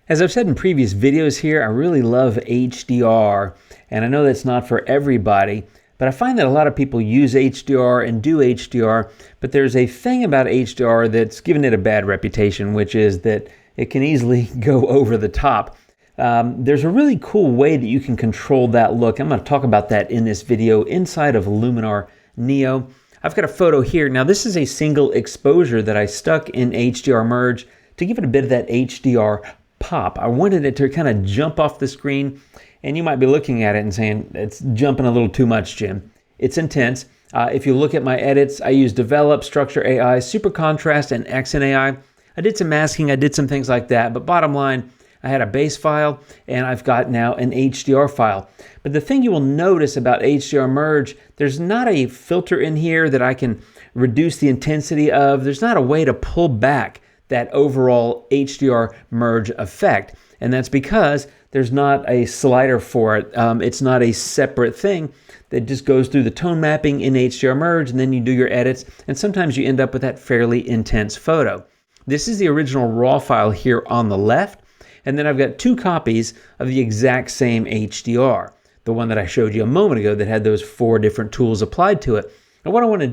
As I've said in previous videos here, I really love HDR, and I know that's not for everybody, but I find that a lot of people use HDR and do HDR, but there's a thing about HDR that's given it a bad reputation, which is that it can easily go over the top. There's a really cool way that you can control that look. I'm going to talk about that in this video inside of Luminar Neo. I've got a photo here. Now this is a single exposure that I stuck in HDR Merge to give it a bit of that HDR pop. I wanted it to kind of jump off the screen, and you might be looking at it and saying, it's jumping a little too much, Jim. It's intense. If you look at my edits, I use Develop, Structure AI, Super Contrast, and Accent AI. I did some masking, I did some things like that, but bottom line, I had a base file, and I've got now an HDR file. But the thing you will notice about HDR Merge, there's not a filter in here that I can reduce the intensity of. There's not a way to pull back that overall HDR Merge effect. And that's because there's not a slider for it. It's not a separate thing that just goes through the tone mapping in HDR Merge, and then you do your edits, and sometimes you end up with that fairly intense photo. This is the original raw file here on the left, and then I've got two copies of the exact same HDR, the one that I showed you a moment ago that had those 4 different tools applied to it. And what I want to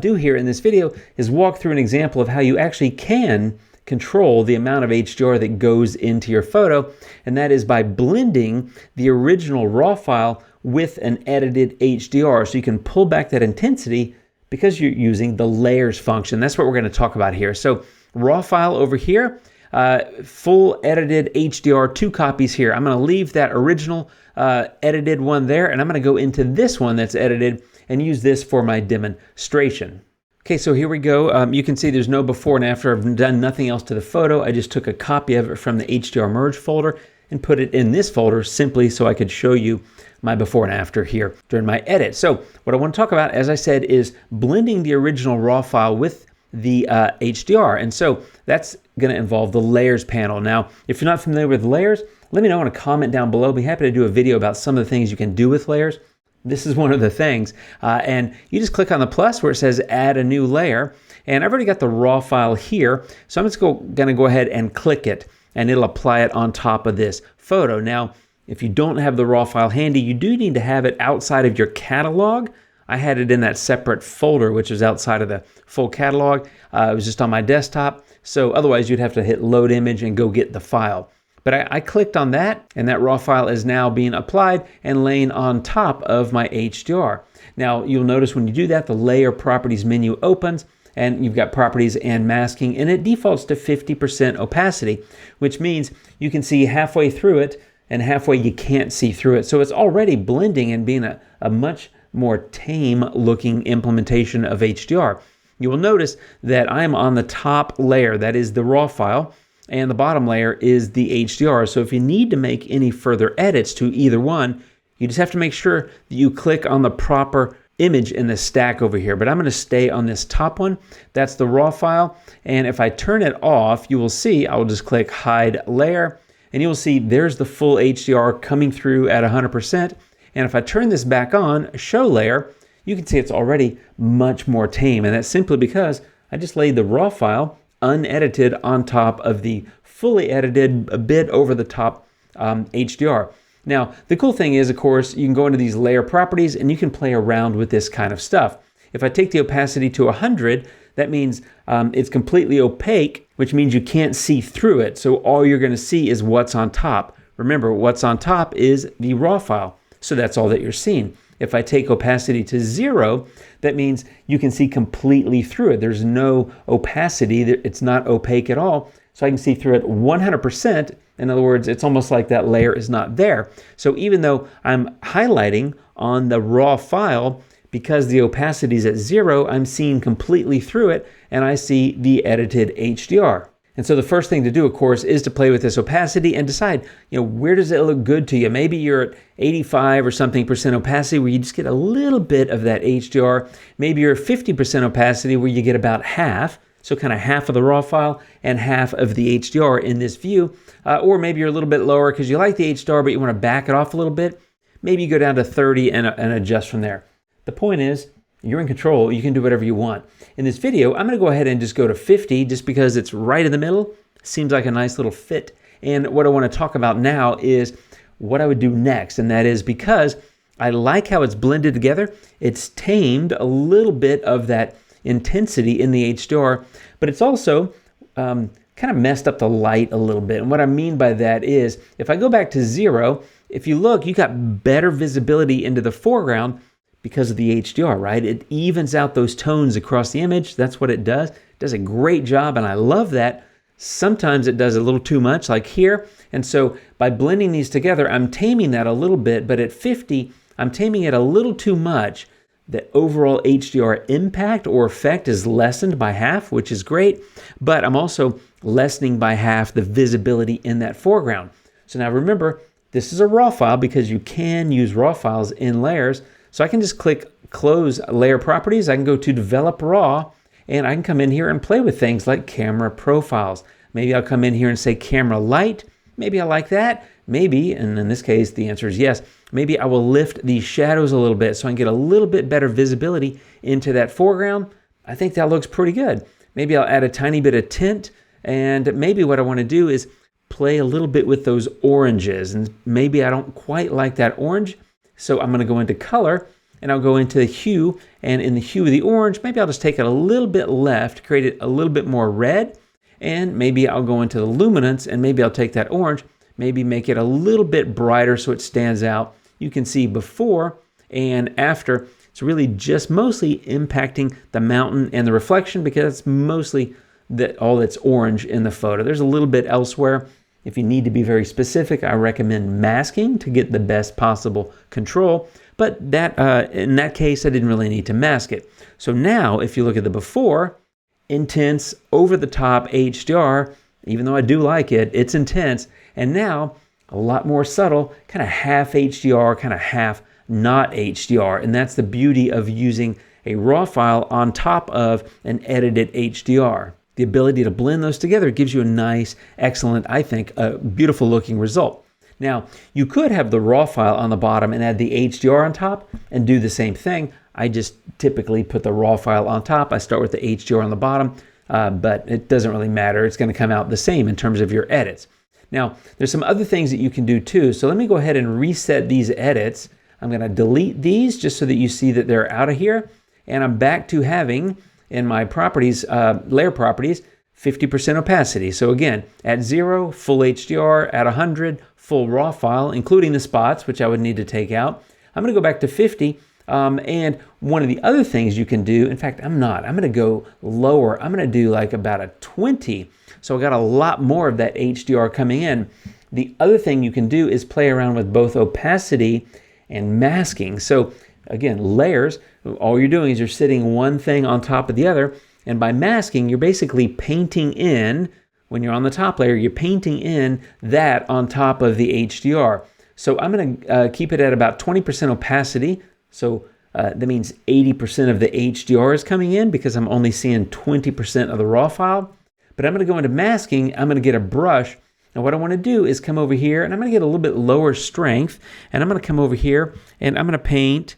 do here in this video is walk through an example of how you actually can control the amount of HDR that goes into your photo, and that is by blending the original raw file with an edited HDR, so you can pull back that intensity because you're using the layers function. That's what we're going to talk about here. So raw file over here, full edited HDR, 2 copies here. I'm going to leave that original edited one there, and I'm going to go into this one that's edited and use this for my demonstration. Okay, so here we go. You can see there's no before and after. I've done nothing else to the photo. I just took a copy of it from the HDR Merge folder and put it in this folder simply so I could show you my before and after here during my edit. So what I want to talk about, as I said, is blending the original raw file with the HDR. And so that's going to involve the layers panel. Now, if you're not familiar with layers, let me know in a comment down below. I'll be happy to do a video about some of the things you can do with layers. This is one of the things. And you just click on the plus where it says add a new layer. And I've already got the raw file here. So I'm just going to go ahead and click it, and it'll apply it on top of this photo. Now, if you don't have the raw file handy, you do need to have it outside of your catalog. I had it in that separate folder, which is outside of the full catalog. It was just on my desktop. So otherwise, you'd have to hit load image and go get the file. But I clicked on that, and that raw file is now being applied and laying on top of my HDR. Now, you'll notice when you do that, the Layer Properties menu opens, and you've got Properties and Masking, and it defaults to 50% opacity, which means you can see halfway through it, and halfway you can't see through it. So it's already blending and being a much more tame looking implementation of HDR. You will notice that I'm on the top layer, that is the raw file, and the bottom layer is the HDR. So if you need to make any further edits to either one, you just have to make sure that you click on the proper image in the stack over here. But I'm going to stay on this top one. That's the raw file. And if I turn it off, you will see, I will just click hide layer, and you will see there's the full HDR coming through at 100%. And if I turn this back on, show layer, you can see it's already much more tame. And that's simply because I just laid the raw file unedited on top of the fully edited, a bit over the top HDR. Now, the cool thing is, of course, you can go into these layer properties and you can play around with this kind of stuff. If I take the opacity to 100, that means it's completely opaque, which means you can't see through it. So all you're going to see is what's on top. Remember, what's on top is the raw file. So that's all that you're seeing. If I take opacity to 0, that means you can see completely through it. There's no opacity. It's not opaque at all. So I can see through it 100%. In other words, it's almost like that layer is not there. So even though I'm highlighting on the raw file, because the opacity is at 0, I'm seeing completely through it, and I see the edited HDR. And so the first thing to do, of course, is to play with this opacity and decide, where does it look good to you? Maybe you're at 85 or something percent opacity where you just get a little bit of that HDR. Maybe you're at 50% opacity where you get about half. So kind of half of the raw file and half of the HDR in this view. Or maybe you're a little bit lower because you like the HDR, but you want to back it off a little bit. Maybe you go down to 30 and adjust from there. The point is, you're in control. You can do whatever you want. In this video, I'm going to go ahead and just go to 50 just because it's right in the middle. Seems like a nice little fit And what I want to talk about now is what I would do next. And that is because I like how it's blended together, it's tamed a little bit of that intensity in the HDR, but it's also kind of messed up the light a little bit. And what I mean by that is if I go back to 0, if you look, you got better visibility into the foreground because of the HDR, right? It evens out those tones across the image. That's what it does. It does a great job, and I love that. Sometimes it does a little too much, like here. And so by blending these together, I'm taming that a little bit, but at 50, I'm taming it a little too much. The overall HDR impact or effect is lessened by half, which is great, but I'm also lessening by half the visibility in that foreground. So now remember, this is a raw file because you can use raw files in layers. So I can just click Close Layer Properties. I can go to Develop Raw, and I can come in here and play with things like camera profiles. Maybe I'll come in here and say camera light. Maybe I like that. Maybe, and in this case, the answer is yes. Maybe I will lift the shadows a little bit so I can get a little bit better visibility into that foreground. I think that looks pretty good. Maybe I'll add a tiny bit of tint, and maybe what I want to do is play a little bit with those oranges, and maybe I don't quite like that orange, so I'm going to go into color, and I'll go into the hue, and in the hue of the orange, maybe I'll just take it a little bit left, create it a little bit more red, and maybe I'll go into the luminance, and maybe I'll take that orange, maybe make it a little bit brighter so it stands out. You can see before and after, it's really just mostly impacting the mountain and the reflection because it's mostly all that's orange in the photo. There's a little bit elsewhere. If you need to be very specific, I recommend masking to get the best possible control. But that in that case, I didn't really need to mask it. So now, if you look at the before, intense, over-the-top HDR, even though I do like it, it's intense. And now, a lot more subtle, kind of half HDR, kind of half not HDR. And that's the beauty of using a raw file on top of an edited HDR. The ability to blend those together gives you a nice, excellent, I think, a beautiful looking result. Now, you could have the raw file on the bottom and add the HDR on top and do the same thing. I just typically put the raw file on top. I start with the HDR on the bottom, but it doesn't really matter. It's going to come out the same in terms of your edits. Now, there's some other things that you can do too. So let me go ahead and reset these edits. I'm going to delete these just so that you see that they're out of here. And I'm back to having, in my properties, layer properties, 50% opacity. So again, at 0, full HDR, at 100, full raw file, including the spots, which I would need to take out. I'm going to go back to 50. And one of the other things you can do, in fact, I'm going to go lower. I'm going to do like about a 20. So I got a lot more of that HDR coming in. The other thing you can do is play around with both opacity and masking. So again, layers, all you're doing is you're sitting one thing on top of the other. And by masking, you're basically painting in, when you're on the top layer, you're painting in that on top of the HDR. So I'm going to keep it at about 20% opacity. So that means 80% of the HDR is coming in because I'm only seeing 20% of the raw file. But I'm going to go into masking. I'm going to get a brush. And what I want to do is come over here, and I'm going to get a little bit lower strength. And I'm going to come over here, and I'm going to paint.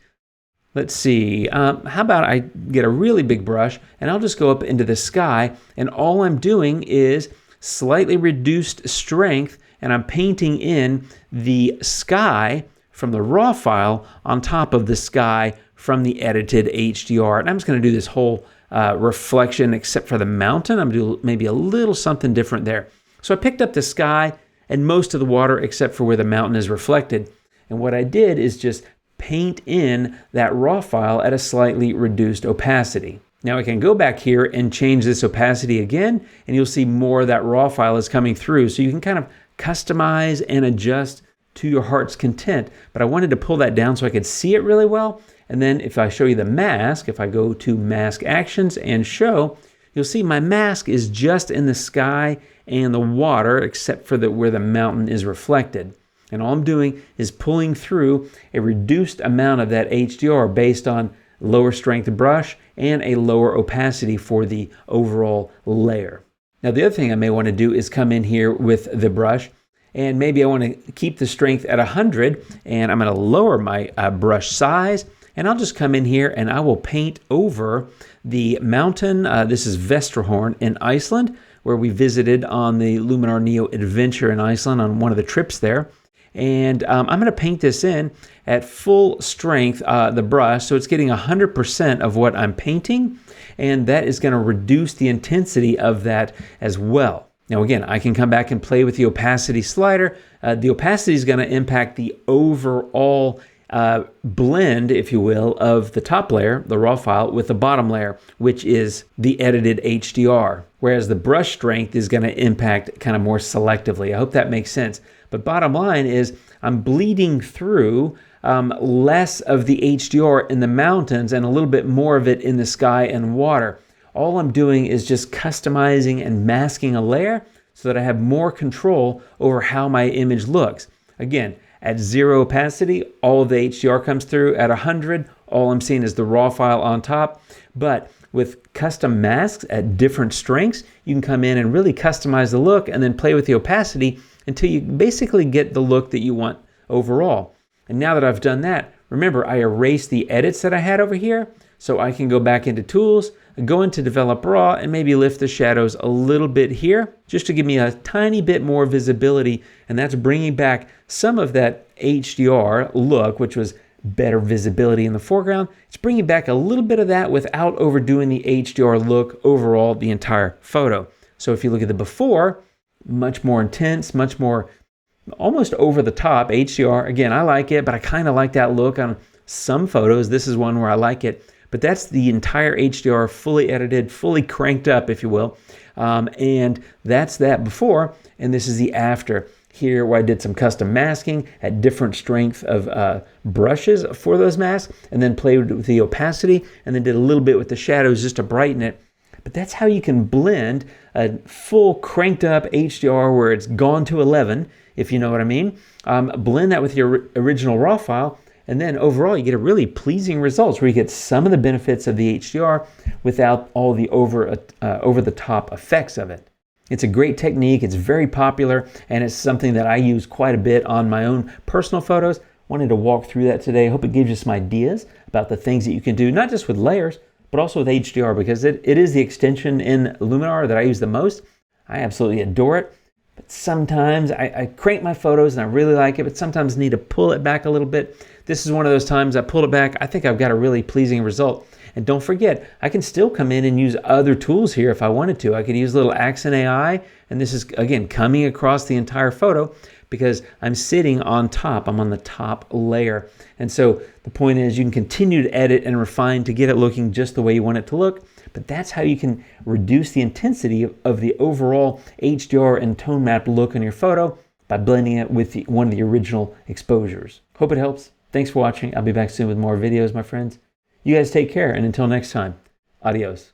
Let's see, how about I get a really big brush, and I'll just go up into the sky. And all I'm doing is slightly reduced strength, and I'm painting in the sky from the raw file on top of the sky from the edited HDR. And I'm just going to do this whole reflection except for the mountain. I'm going to do maybe a little something different there. So I picked up the sky and most of the water except for where the mountain is reflected. And what I did is just paint in that raw file at a slightly reduced opacity. Now I can go back here and change this opacity again, and you'll see more of that raw file is coming through. So you can kind of customize and adjust to your heart's content. But I wanted to pull that down so I could see it really well. And then if I show you the mask, if I go to Mask Actions and Show, you'll see my mask is just in the sky and the water, except for where the mountain is reflected. And all I'm doing is pulling through a reduced amount of that HDR based on lower strength brush and a lower opacity for the overall layer. Now the other thing I may want to do is come in here with the brush, and maybe I want to keep the strength at 100, and I'm going to lower my brush size, and I'll just come in here and I will paint over the mountain. This is Vestrahorn in Iceland, where we visited on the Luminar Neo Adventure in Iceland on one of the trips there. And I'm going to paint this in at full strength, the brush, so it's getting 100% of what I'm painting, and that is going to reduce the intensity of that as well. Now again, I can come back and play with the opacity slider. The opacity is going to impact the overall blend, if you will, of the top layer, the raw file, with the bottom layer, which is the edited HDR, whereas the brush strength is going to impact kind of more selectively. I hope that makes sense. But bottom line is I'm bleeding through less of the HDR in the mountains and a little bit more of it in the sky and water. All I'm doing is just customizing and masking a layer so that I have more control over how my image looks. Again, at 0 opacity, all of the HDR comes through. At 100, all I'm seeing is the raw file on top. But with custom masks at different strengths, you can come in and really customize the look and then play with the opacity until you basically get the look that you want overall. And now that I've done that, remember, I erased the edits that I had over here, so I can go back into Tools, go into Develop Raw, and maybe lift the shadows a little bit here, just to give me a tiny bit more visibility, and that's bringing back some of that HDR look, which was better visibility in the foreground. It's bringing back a little bit of that without overdoing the HDR look overall the entire photo. So if you look at the before, much more intense, much more almost over the top HDR. Again, I like it, but I kind of like that look on some photos. This is one where I like it, but that's the entire HDR fully edited, fully cranked up, if you will. And that's that before, and this is the after. Here where I did some custom masking at different strength of brushes for those masks, and then played with the opacity, and then did a little bit with the shadows just to brighten it. But that's how you can blend a full cranked up HDR where it's gone to 11, if you know what I mean. Blend that with your original raw file, and then overall you get a really pleasing results where you get some of the benefits of the HDR without all the over the top effects of it. It's a great technique, it's very popular, and it's something that I use quite a bit on my own personal photos. Wanted to walk through that today. I hope it gives you some ideas about the things that you can do, not just with layers, but also with HDR, because it is the extension in Luminar that I use the most. I absolutely adore it, but sometimes I crank my photos and I really like it, but sometimes need to pull it back a little bit. This is one of those times I pulled it back. I think I've got a really pleasing result. And don't forget, I can still come in and use other tools here if I wanted to. I could use little Accent AI, and this is, again, coming across the entire photo because I'm sitting on top. I'm on the top layer. And so the point is you can continue to edit and refine to get it looking just the way you want it to look, but that's how you can reduce the intensity of the overall HDR and tone map look on your photo by blending it with one of the original exposures. Hope it helps. Thanks for watching. I'll be back soon with more videos, my friends. You guys take care, and until next time, adios.